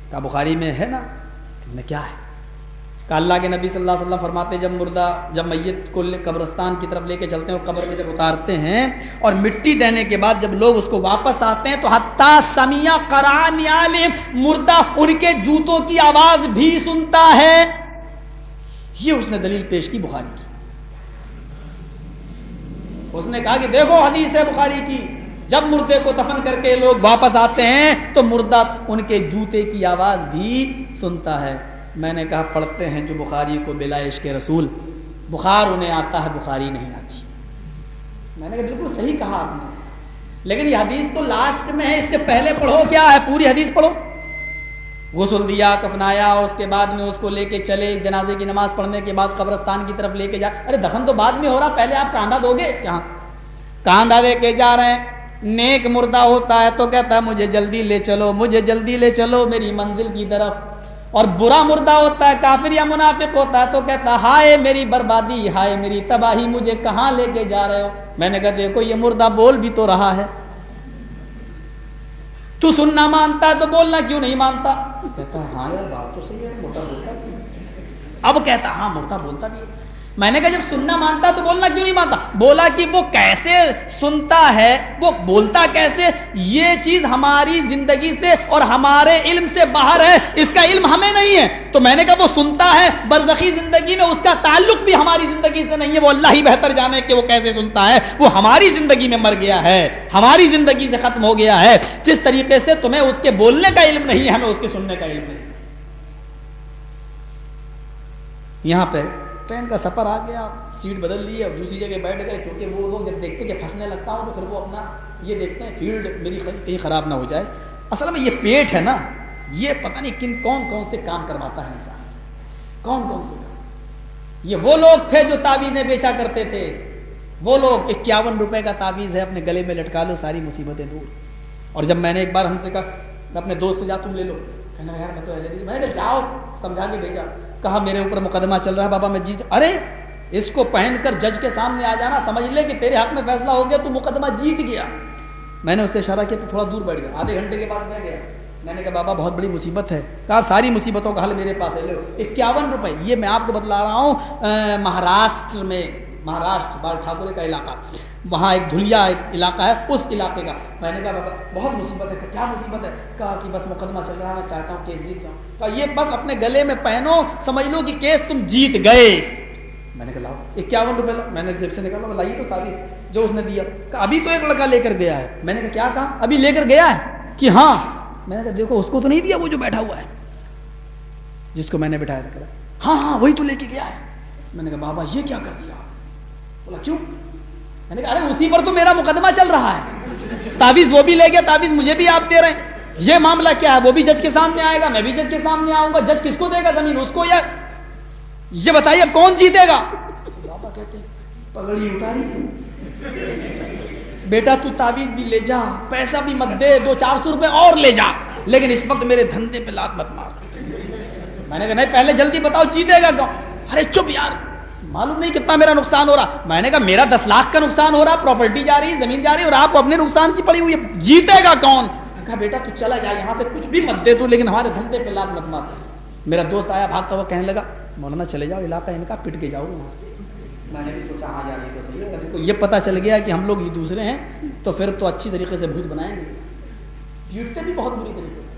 کہا بخاری میں ہے نا؟ نے کیا ہے؟ کہ اللہ کے نبی صلی اللہ علیہ وسلم فرماتے جب میت کو قبرستان کی طرف لے کے چلتے ہیں اور قبر میں جب اتارتے ہیں اور مٹی دینے کے بعد جب لوگ اس کو واپس آتے ہیں تو حتیٰ سمیع قران عالم، مردہ ان کے جوتوں کی آواز بھی سنتا ہے۔ یہ اس نے دلیل پیش کی بخاری کی۔ اس نے کہا کہ دیکھو حدیث ہے بخاری کی، جب مردے کو دفن کر کے لوگ واپس آتے ہیں تو مردہ ان کے جوتے کی آواز بھی سنتا ہے۔ میں نے کہا پڑھتے ہیں جو بخاری کو بلا عشق رسول، بخار انہیں آتا ہے بخاری نہیں آتی۔ میں نے کہا بالکل صحیح کہا آپ نے، لیکن یہ حدیث تو لاسٹ میں ہے، اس سے پہلے پڑھو کیا ہے، پوری حدیث پڑھو۔ غسل دیا، کفنایا، اور اس کے بعد میں اس کو لے کے چلے، جنازے کی نماز پڑھنے کے بعد قبرستان کی طرف لے کے جا۔ ارے دفن تو بعد میں ہو رہا، پہلے آپ کاندھا دو گے کیا؟ کاندھا دے کے جا رہے ہیں۔ نیک مردہ ہوتا ہے تو کہتا ہے مجھے جلدی لے چلو، مجھے جلدی لے چلو میری منزل کی طرف، اور برا مردہ ہوتا ہے کافر یا منافق ہوتا ہے تو کہتا ہے ہائے میری بربادی، ہائے میری تباہی، مجھے کہاں لے کے جا رہے ہو؟ میں نے کہا دیکھو یہ مردہ بول بھی تو رہا ہے، تو سننا مانتا ہے تو بولنا کیوں نہیں مانتا؟ کہتا ہاں یار بات تو صحیح ہے، مردہ بولتا بھی ہے۔ اب کہتا ہاں مردہ بولتا بھی ہے۔ میں نے کہا جب سننا مانتا تو بولنا کیوں نہیں مانتا؟ بولا کہ وہ کیسے سنتا ہے، وہ بولتا کیسے، یہ چیز ہماری زندگی سے اور ہمارے علم سے باہر ہے، اس کا علم ہمیں نہیں ہے۔ تو میں نے کہا وہ سنتا ہے برزخی زندگی میں، اس کا تعلق بھی ہماری زندگی سے نہیں ہے، وہ اللہ ہی بہتر جانے کہ وہ کیسے سنتا ہے، وہ ہماری زندگی میں مر گیا ہے، ہماری زندگی سے ختم ہو گیا ہے۔ جس طریقے سے تمہیں اس کے بولنے کا علم نہیں ہے، ہمیں اس کے سننے کا علم نہیں۔ یہاں پہ ٹرین کا سفر آ گیا، سیٹ بدل لی اور دوسری جگہ بیٹھ گئے، کیونکہ وہ لوگ جب دیکھتے کہ پھنسنے لگتا ہوں تو پھر وہ اپنا یہ دیکھتے ہیں فیلڈ میری کہیں خراب نہ ہو جائے۔ اصل میں یہ پیٹ ہے نا، یہ پتہ نہیں کون کون سے کام کرواتا ہے انسان سے، کون کون سے کام۔ یہ وہ لوگ تھے جو تعویذیں بیچا کرتے تھے، وہ لوگ 51 روپے کا تعویذ ہے اپنے گلے میں لٹکا لو ساری مصیبتیں دور۔ اور جب میں نے ایک بار ہم سے کہا اپنے دوست سے، جا تم لے لو، کہنے لگا یار میں تو میں نے کہا جاؤ، سمجھا کے بھیجا، کہا میرے اوپر مقدمہ چل رہا ہے بابا میں جیت، ارے اس کو پہن کر جج کے سامنے آ جانا، سمجھ لے کہ تیرے حق میں فیصلہ ہو گیا، تو مقدمہ جیت گیا۔ میں نے اس سے اشارہ کیا تو تھوڑا دور بیٹھ گیا، آدھے گھنٹے کے بعد میں گیا، میں نے کہا بابا بہت بڑی مصیبت ہے، کہا ساری مصیبتوں کا حل میرے پاس ہے، لو 51 روپے، یہ میں آپ کو بتلا رہا ہوں مہاراشٹر میں، مہاراشٹر بال ٹھاکرے کا علاقہ، وہاں ایک دھلیا ایک علاقہ ہے، اس علاقے کا۔ میں نے کہا بابا بہت مصیبت ہے، کیا مصیبت ہے؟ کہا کہ بس مقدمہ چل رہا ہے، میں چاہتا ہوں کیس جیت جاؤں۔ کہا یہ بس اپنے گلے میں پہنو، سمجھ لو کہ کیس تم جیت گئے۔ میں نے کہا لاؤ 51 روپے لاؤ، میں نے جیب سے نکالا، لائیے تو تعویذ جو اس نے دیا۔ کہا ابھی تو ایک لڑکا لے کر گیا ہے۔ میں نے کہا کیا کہا؟ ابھی لے کر گیا ہے کہ ہاں؟ میں نے کہا دیکھو اس کو تو نہیں دیا، وہ جو بیٹھا ہوا ہے جس کو میں نے بٹھایا تھا، ہاں ہاں وہی تو لے کے گیا ہے۔ میں نے کہا بابا یہ کیا کر دیا؟ بولا کیوں؟ میں نے کہا ارے اسی پر تو میرا مقدمہ چل رہا ہے، تعویذ وہ بھی لے گیا، تعویذ مجھے بھی آپ دے رہے ہیں، یہ معاملہ کیا ہے؟ وہ بھی جج کے سامنے آئے گا، میں بھی جج کے سامنے آؤں گا، جج کس کو دے گا زمین؟ اس کو، یا یہ بتائیے اب کون جیتے گا؟ بابا کہتے ہیں پگڑی اتاری تھی، بیٹا تو تعویذ بھی لے جا، پیسہ بھی مت دے، 200-400 روپے اور لے جا، لیکن اس وقت میرے دھندے پہ لات مت مار۔ میں نے کہا نہیں پہلے جلدی بتاؤ جیتے گا کون؟ ارے چپ یار، معلوم نہیں کتنا میرا نقصان ہو رہا۔ میں نے کہا میرا 10 لاکھ کا نقصان ہو رہا، پراپرٹی جا رہی ہے، زمین جا رہی ہے، اور آپ اپنے نقصان کی پڑی ہوئی ہے، جیتے گا کون؟ کہا بیٹا تو چلا جا یہاں سے، کچھ بھی مت دے تو، لیکن ہمارے دھندے پہ لات مت مار۔ میرا دوست آیا بھاگتا ہوا، کہنے لگا مولانا چلے جاؤ، علاقہ ان کا پٹ کے جاؤ وہاں سے۔ میں نے بھی سوچا ہاں یار یہ تو صحیح ہے، اگر ان کو یہ پتہ چل گیا کہ ہم لوگ یہ دوسرے ہیں تو پھر تو اچھی طریقے سے بھوت بنائیں گے، پیٹتے بھی بہت بری طریقے سے۔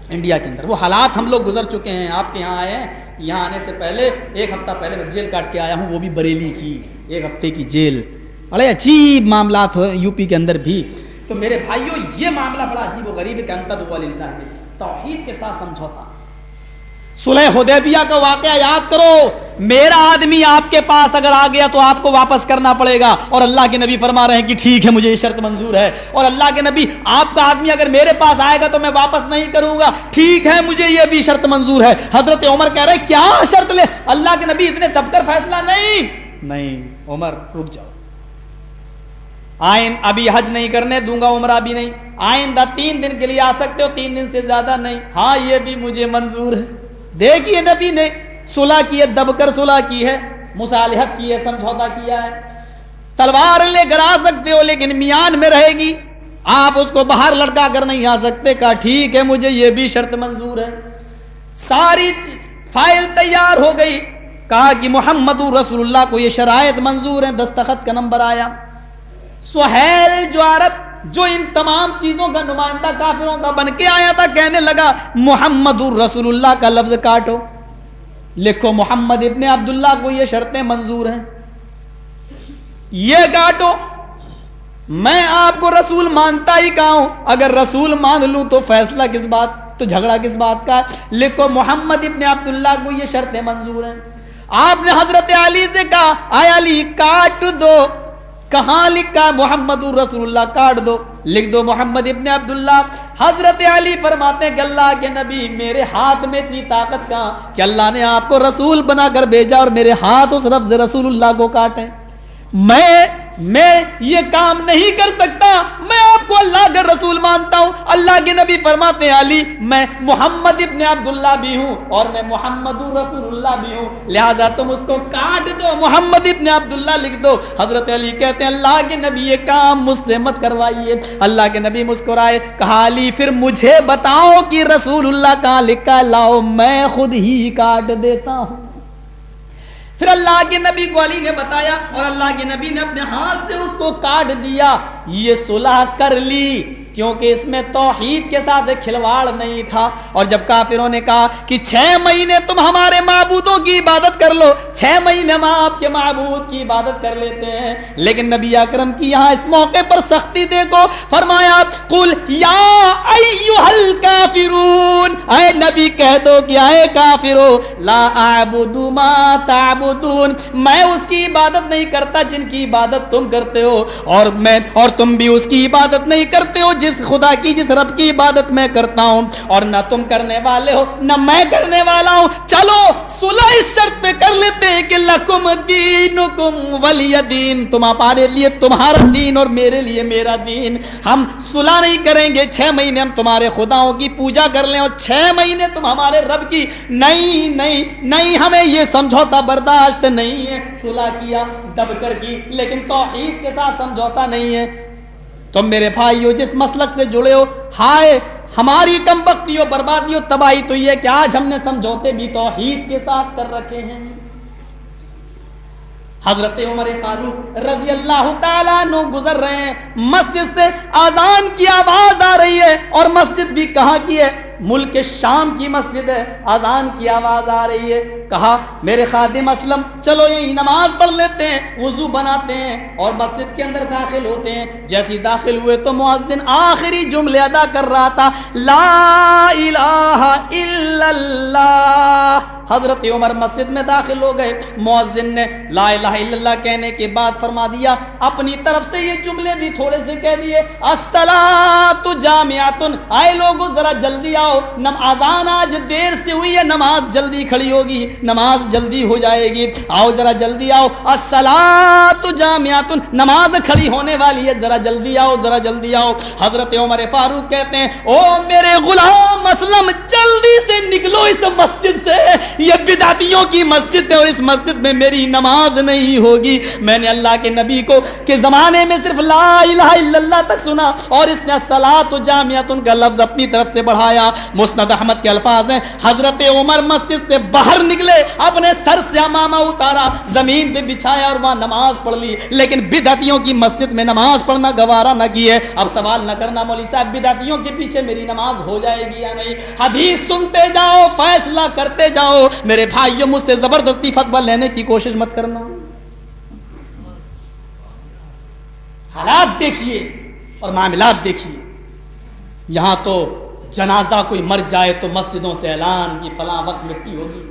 انڈیا کے اندر وہ حالات ہم لوگ گزر چکے ہیں، آپ کے یہاں آئے ہیں، یہاں آنے سے پہلے 1 ہفتہ پہلے میں جیل کاٹ کے آیا ہوں، وہ بھی بریلی کی 1 ہفتے کی جیل، بڑے عجیب معاملات ہوئے یو پی کے اندر بھی۔ تو میرے بھائیوں یہ معاملہ بڑا عجیب و غریب ہے کہ انت دعا للہ، توحید کے ساتھ سمجھوتا۔ صلح حدیبیہ کا واقعہ یاد کرو، میرا آدمی آپ کے پاس اگر آ گیا تو آپ کو واپس کرنا پڑے گا، اور اللہ کے نبی فرما رہے ہیں کہ ٹھیک ہے مجھے یہ شرط منظور ہے، اور اللہ کے نبی آپ کا آدمی اگر میرے پاس آئے گا تو میں واپس نہیں کروں گا، ٹھیک ہے مجھے یہ بھی شرط منظور ہے۔ حضرت عمر کہہ رہے کیا شرط لے؟ اللہ کے نبی اتنے دب کر فیصلہ نہیں عمر رک جاؤ، آئند ابھی حج نہیں کرنے دوں گا، عمرہ بھی نہیں، آئندہ 3 دن کے لیے آ سکتے ہو، 3 دن سے زیادہ نہیں، ہاں یہ بھی مجھے منظور ہے۔ دیکھیے نبی نے صلح کی ہے، دب کر صلح کی ہے، مصالحت کی ہے، سمجھوتا کیا ہے۔ تلوار لے کر آ سکتے ہو لیکن میان میں رہے گی، آپ اس کو باہر لٹکا کر نہیں آ سکتے۔ کہا ٹھیک ہے مجھے یہ بھی شرط منظور ہے۔ ساری فائل تیار ہو گئی، کہا کہ محمد رسول اللہ کو یہ شرائط منظور ہیں، دستخط کا نمبر آیا۔ سہیل جو عرب جو ان تمام چیزوں کا نمائندہ کافروں کا بن کے آیا تھا، کہنے لگا محمد رسول اللہ کا لفظ کاٹو، لکھو محمد ابن عبداللہ کو یہ شرطیں منظور ہیں، یہ کاٹو۔ میں آپ کو رسول مانتا ہی کہاں ہوں، اگر رسول مان لوں تو فیصلہ کس بات، تو جھگڑا کس بات کا؟ لکھو محمد ابن عبداللہ کو یہ شرطیں منظور ہیں۔ آپ نے حضرت علی سے کہا اے علی کاٹ دو، کہاں لکھا محمد رسول اللہ؟ کاٹ دو، لکھ دو محمد ابن عبداللہ۔ حضرت علی فرماتے ہیں کہ اللہ کے نبی میرے ہاتھ میں اتنی طاقت کہاں کہ اللہ نے آپ کو رسول بنا کر بھیجا اور میرے ہاتھ اس لفظ رسول اللہ کو کاٹے؟ میں یہ کام نہیں کر سکتا، میں آپ کو اللہ کا رسول مانتا ہوں۔ اللہ کے نبی فرماتے ہیں علی میں محمد ابن عبداللہ بھی ہوں اور میں محمد رسول اللہ بھی ہوں، لہذا تم اس کو کاٹ دو، محمد ابن عبداللہ لکھ دو۔ حضرت علی کہتے ہیں اللہ کے نبی یہ کام مجھ سے مت کروائیے۔ اللہ کے نبی مسکرائے، کہا علی پھر مجھے بتاؤ کہ رسول اللہ کہاں لکھا ہے، لاؤ میں خود ہی کاٹ دیتا ہوں۔ پھر اللہ کے نبی کو علی نے بتایا اور اللہ کے نبی نے اپنے ہاتھ سے اس کو کاٹ دیا. یہ صلح کر لی کیونکہ اس میں توحید کے ساتھ کھلواڑ نہیں تھا. اور جب کافروں نے کہا کہ 6 مہینے تم ہمارے معبودوں کی عبادت کر لو, 6 مہینے ہم آپ کے معبود کی عبادت کر لیتے ہیں, لیکن نبی اکرم کی یہاں اس موقع پر سختی دیکھو, فرمایا قل یا ایھا الکافرون, اے نبی کہہ دو کہ اے کافرو, لا اعبد ما تعبدون, میں اس کی عبادت نہیں کرتا جن کی عبادت تم کرتے ہو, اور تم بھی اس کی عبادت نہیں کرتے ہو جس خدا کی, جس رب کی عبادت میں کرتا ہوں, اور نہ تم کرنے والے ہو نہ میں کرنے والا ہوں. چلو صلح اس شرط پہ کر لیتے ہیں کہ لکم دینکم ولی دین, تمہارے لیے تمہارا دین اور میرے لیے میرا دین. ہم صلح نہیں کریں گے 6 مہینے ہم تمہارے خداؤں کی پوجا کر لیں اور 6 مہینے تم ہمارے رب کی. نہیں نہیں نہیں, ہمیں یہ سمجھوتا برداشت نہیں ہے. صلح کیا دب کر کی, لیکن توحید کے ساتھ سمجھوتا نہیں ہے. تم میرے بھائیو جس مسلک سے جڑے ہو, ہائے ہماری کم بختی و بربادی و تباہی تو یہ کہ آج ہم نے سمجھوتے بھی توحید کے ساتھ کر رکھے ہیں. حضرت عمر فاروق رضی اللہ تعالیٰ عنہ گزر رہے ہیں, مسجد سے اذان کی آواز آ رہی ہے, اور مسجد بھی کہاں کی ہے, ملک شام کی مسجد ہے, اذان کی آواز آ رہی ہے. کہا میرے خادم اسلم چلو یہی نماز پڑھ لیتے ہیں, وضو بناتے ہیں اور مسجد کے اندر داخل ہوتے ہیں. جیسے داخل ہوئے تو مؤذن آخری جملے ادا کر رہا تھا, لا الہ الا اللہ. حضرت عمر مسجد میں داخل ہو گئے, مؤذن نے لا الہ الا اللہ کہنے کے بعد فرما دیا, اپنی طرف سے یہ جملے بھی تھوڑے سے کہہ دیے, الصلاۃ جامعۃ, آئے لوگوں ذرا جلدی آؤ, اذان آج دیر سے ہوئی ہے, نماز جلدی کھڑی ہوگی, نماز جلدی ہو جائے گی, آؤ ذرا جلدی آؤ. الصلاۃ جامعۃ, نماز کھڑی ہونے والی ہے, ذرا جلدی آؤ, ذرا جلدی آؤ. حضرت عمر فاروق کہتے ہیں, او میرے غلام اسلم جلدی سے نکلو اس مسجد سے, یہ بدعتیوں کی مسجد ہے اور اس مسجد میں میری نماز نہیں ہوگی. میں نے اللہ کے نبی کو کے زمانے میں صرف لا الہ الا اللہ تک سنا, اور اس نے الصلاۃ جامعۃ کا لفظ اپنی طرف سے بڑھایا. مسند احمد کے الفاظ ہیں, حضرت عمر مسجد سے باہر نکلے, اپنے سر سے امامہ اتارا, زمین پہ بچھایا اور وہاں نماز پڑھ لی. لیکن بدعتیوں کی مسجد میں نماز پڑھنا گوارا نہ کی ہے. اب سوال نہ کرنا مولوی صاحب بدعتیوں کے پیچھے میری نماز ہو جائے گی یا نہیں, حدیث سنتے جاؤ, فیصلہ کرتے جاؤ. میرے بھائیوں مجھ سے زبردستی فتویٰ لینے کی کوشش مت کرنا. حالات دیکھیے اور معاملات دیکھیے. یہاں تو جنازہ کوئی مر جائے تو مسجدوں سے اعلان کی فلاں وقت مٹی ہوگی,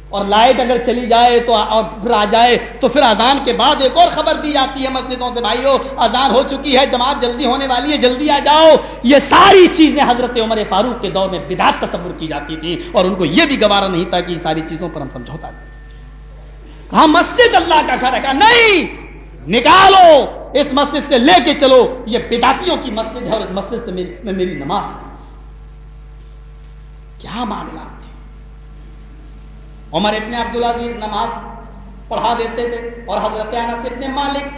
اور لائٹ اگر چلی جائے تو اور پھر آ جائے تو پھر اذان کے بعد ایک اور خبر دی جاتی ہے مسجدوں سے, بھائیو اذان ہو چکی ہے, جماعت جلدی ہونے والی ہے, جلدی آ جاؤ. یہ ساری چیزیں حضرت عمر فاروق کے دور میں بدعت تصور کی جاتی تھی, اور ان کو یہ بھی گوارا نہیں تھا کہ یہ ساری چیزوں پر ہم سمجھوتا کریں. کہاں مسجد اللہ کا گھر ہے, کہا نہیں, نکالو اس مسجد سے, لے کے چلو, یہ بدعتیوں کی مسجد ہے اور اس مسجد سے میری نماز ہے. کیا معاملات تھے. عمر ابن عبدالعزیز نماز پڑھا دیتے تھے, اور حضرت انس ابن مالک,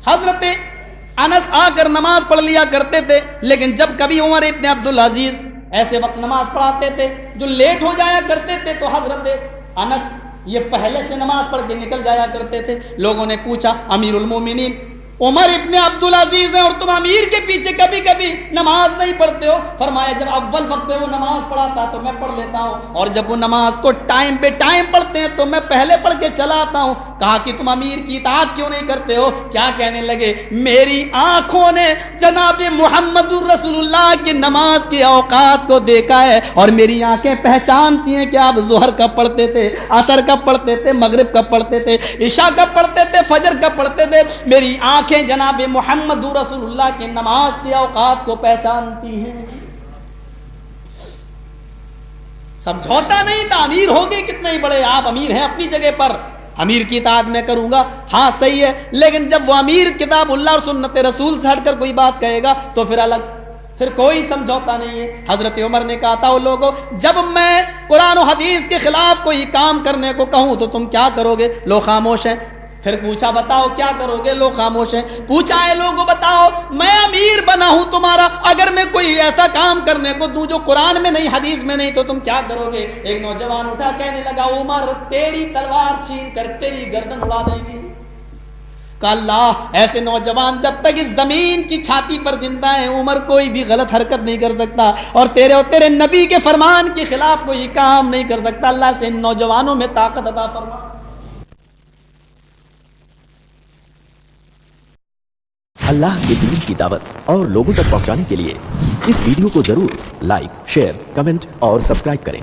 حضرت انس آ کر نماز پڑھ لیا کرتے تھے. لیکن جب کبھی عمر ابن عبدالعزیز ایسے وقت نماز پڑھاتے تھے جو لیٹ ہو جایا کرتے تھے, تو حضرت انس یہ پہلے سے نماز پڑھ کے نکل جایا کرتے تھے. لوگوں نے پوچھا, امیر المومنین عمر ابن عبدالعزیز ہیں اور تم امیر کے پیچھے کبھی کبھی نماز نہیں پڑھتے ہو. فرمایا جب اول وقت پہ وہ نماز پڑھاتا تو میں پڑھ لیتا ہوں, اور جب وہ نماز کو ٹائم پہ ٹائم پڑھتے ہیں تو میں پہلے پڑھ کے چلا آتا ہوں. کہا کہ تم امیر کی اطاعت کیوں نہیں کرتے ہو؟ کیا کہنے لگے, میری آنکھوں نے جناب محمد رسول اللہ کی نماز کے اوقات کو دیکھا ہے, اور میری آنکھیں پہچانتی ہیں کہ آپ ظہر کب پڑھتے تھے, عصر کب پڑھتے تھے, مغرب کب پڑھتے تھے, عشاء کب پڑھتے تھے, فجر کب پڑھتے تھے. میری آنکھیں جناب محمد رسول اللہ کی نماز کے اوقات کو پہچانتی ہیں. سمجھوتا نہیں تھا. امیر ہو گئے کتنے ہی بڑے, آپ امیر ہیں اپنی جگہ پر, امیر کی اطاعت میں کروں گا, ہاں صحیح ہے, لیکن جب وہ امیر کتاب اللہ اور سنت رسول سے ہٹ کر کوئی بات کہے گا تو پھر الگ, پھر کوئی سمجھوتا نہیں ہے. حضرت عمر نے کہا تھا, وہ لوگوں جب میں قرآن و حدیث کے خلاف کوئی کام کرنے کو کہوں تو تم کیا کرو گے؟ لوگ خاموش ہیں. پھر پوچھا بتاؤ کیا کرو گے؟ لوگ خاموش ہیں. پوچھا ہے لوگوں بتاؤ میں امیر وزیر بنا ہوں تمہارا، اگر میں کوئی ایسا کام کرنے کو دوں جو قرآن میں نہیں حدیث میں نہیں تو تم کیا کرو گے؟ ایک نوجوان اٹھا کہنے لگا عمر تیری تلوار چھین کر تیری گردن اڑا دیں گے۔ کہا اللہ ایسے نوجوان جب تک اس زمین کی چھاتی پر زندہ ہیں عمر کوئی بھی غلط حرکت نہیں کر سکتا اور تیرے نبی کے فرمان کے خلاف کوئی کام نہیں کر سکتا، اللہ سے ان نوجوانوں میں طاقت عطا فرما۔ اللہ کے دین کی دعوت اور لوگوں تک پہنچانے کے لیے اس ویڈیو کو ضرور لائک، شیئر، کمنٹ اور سبسکرائب کریں۔